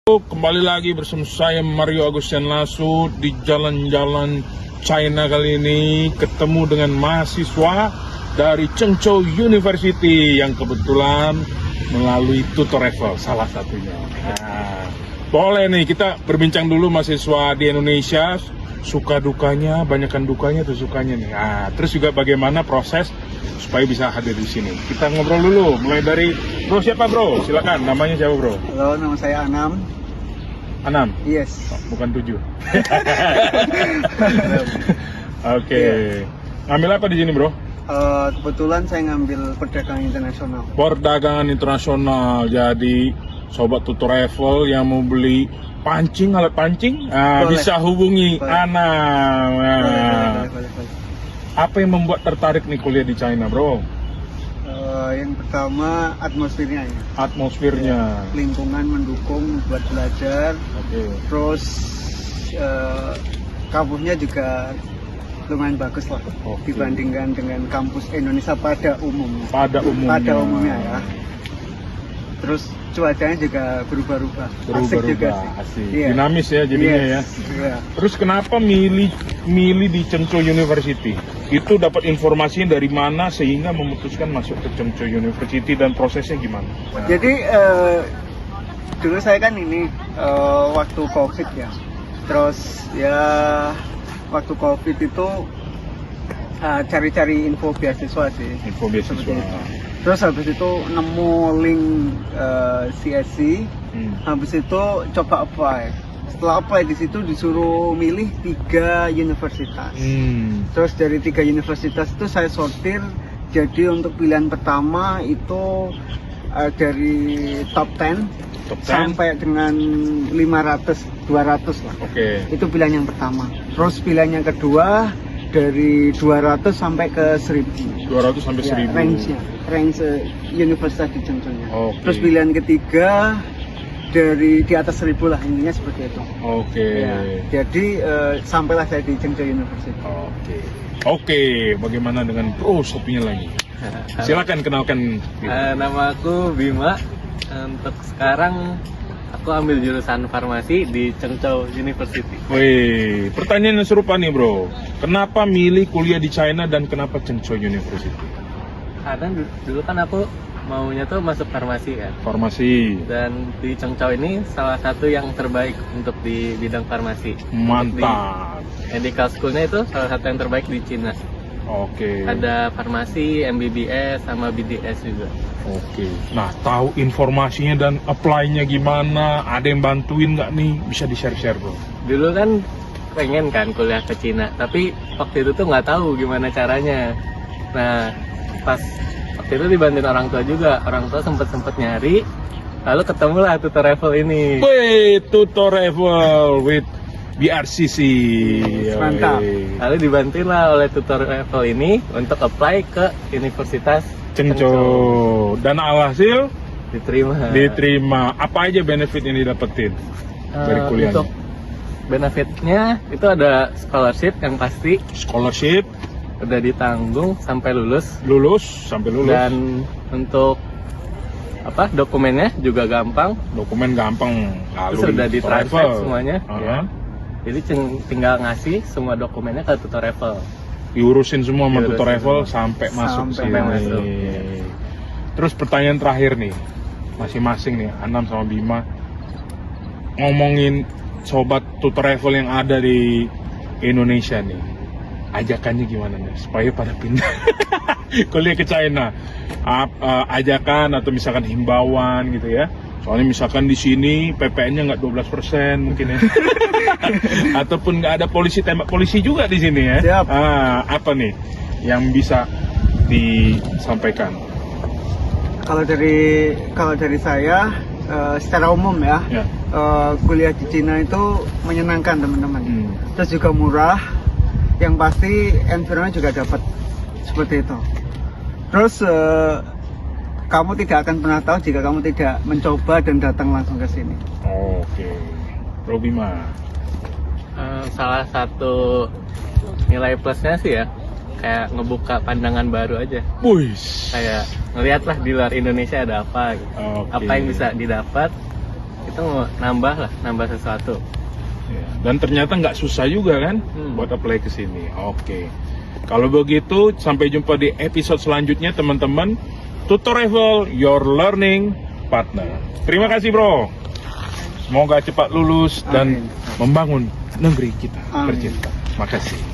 Kembali lagi bersama saya Mario Agustian Lasu di jalan-jalan China kali ini, ketemu dengan mahasiswa dari Chengzhou University yang kebetulan melalui tutor travel salah satunya. Nah, boleh nih kita berbincang dulu mahasiswa di Indonesia, suka dukanya, banyakkan dukanya atau sukanya nih. Nah, terus juga bagaimana proses supaya bisa hadir di sini. Kita ngobrol dulu, mulai dari bro, siapa bro? Silakan, namanya siapa bro? Halo, nama saya Anam. Anam? Yes. Bukan 7. Oke. Ngambil apa di sini, bro? Kebetulan saya ngambil perdagangan internasional. Perdagangan internasional. Jadi, sobat tutor travel yang mau beli pancing, alat pancing, bisa hubungi Boleh. Anam. Nah, Boleh. apa yang membuat tertarik nih kuliah di China, bro? Yang pertama atmosfernya ya. Atmosfernya. Lingkungan mendukung buat belajar. Oke. Terus kampusnya juga lumayan bagus lah. Oke. Dibandingkan dengan kampus Indonesia pada umumnya. Pada umumnya. Ya. Terus cuacanya juga berubah-ubah. Asik juga sih. Asik. Iya. Dinamis ya jadinya ya. Iya. Terus kenapa milih di Chengzhou University? Itu dapat informasinya dari mana sehingga memutuskan masuk ke Chengzhou University dan prosesnya gimana? Nah, Jadi dulu saya kan ini waktu COVID ya. Terus ya waktu COVID itu cari-cari info beasiswa sih. info beasiswa. Seperti itu. Terus habis itu nemu link CSC. Habis itu coba apply. Setelah apply di situ disuruh milih 3 universitas. Terus dari 3 universitas itu saya sortir. Jadi untuk pilihan pertama itu dari top 10 sampai dengan 500, 200 lah. Oke. Itu pilihan yang pertama. Terus pilihan yang kedua dari 200 sampai ke 1000. 200 sampai Ya, 1000. range universitas di Chengzhou-nya. Oke. Terus pilihan ketiga dari di atas 1000 lah, intinya seperti itu. Oke. Ya, jadi sampailah saya di Chengzhou University. Oke, bagaimana dengan bro satunya lagi? Silakan kenalkan. Nama aku Bima. Untuk sekarang aku ambil jurusan farmasi di Chengzhou University. Wih, pertanyaan yang serupa nih bro. Kenapa milih kuliah di China dan kenapa Chengzhou University? Karena dulu kan aku maunya tuh masuk farmasi kan. Farmasi. Dan di Chengzhou ini salah satu yang terbaik untuk di bidang farmasi. Mantap. Di medical schoolnya itu salah satu yang terbaik di Cina. Oke. Ada farmasi, MBBS, sama BDS juga. Oke. Nah, tahu informasinya dan apply-nya gimana? Ada yang bantuin nggak nih? Bisa di-share-share bro. Dulu kan pengen kan kuliah ke Cina, tapi waktu itu tuh nggak tahu gimana caranya. Nah, pas waktu itu dibantuin orang tua juga. Orang tua sempet nyari, lalu ketemulah tutor travel ini. Wih, tutor travel with BRCC. Mantap. Lalu dibantuin lah oleh tutor travel ini untuk apply ke Universitas Chengzhou. Dan alhasil diterima. Apa aja benefit yang didapetin dari kuliahnya? Untuk benefitnya itu ada scholarship yang pasti Scholarship, udah ditanggung sampai lulus. sampai lulus. Dan untuk dokumennya juga gampang. Dokumen gampang. Lalu Terus udah ditranslate travel. semuanya. Uh-huh. Ya. Jadi tinggal ngasih semua dokumennya ke tutor travel. Diurusin semua sama tutor Diurusin travel semua. sampai masuk Sampai sini. masuk. Terus pertanyaan terakhir nih, masing-masing nih, Anam sama Bima, ngomongin sobat tutor travel yang ada di Indonesia nih, ajakannya gimana nih supaya pada pindah kuliah ke China? Ajakan atau misalkan himbauan gitu ya? Soalnya misalkan di sini PPN-nya nggak 12% mungkin ya. Ataupun nggak ada polisi, tembak polisi juga di sini ya. Siap. Apa nih yang bisa disampaikan? Kalau dari saya secara umum ya, kuliah di Cina itu menyenangkan teman-teman. Terus juga murah, yang pasti environment juga dapat seperti itu. Terus kamu tidak akan pernah tahu jika kamu tidak mencoba dan datang langsung ke sini. Oke, Bro Bima. Salah satu nilai plusnya sih ya, kayak ngebuka pandangan baru aja. Wih. Kayak ngeliatlah di luar Indonesia ada apa gitu. Oke. Apa yang bisa didapat itu mau nambah sesuatu. Ya, dan ternyata nggak susah juga kan buat apply ke sini. Oke. Kalau begitu sampai jumpa di episode selanjutnya teman-teman. Tutorial your learning partner. Terima kasih bro. Semoga cepat lulus dan Amin. membangun negeri kita Amin. tercinta. Makasih.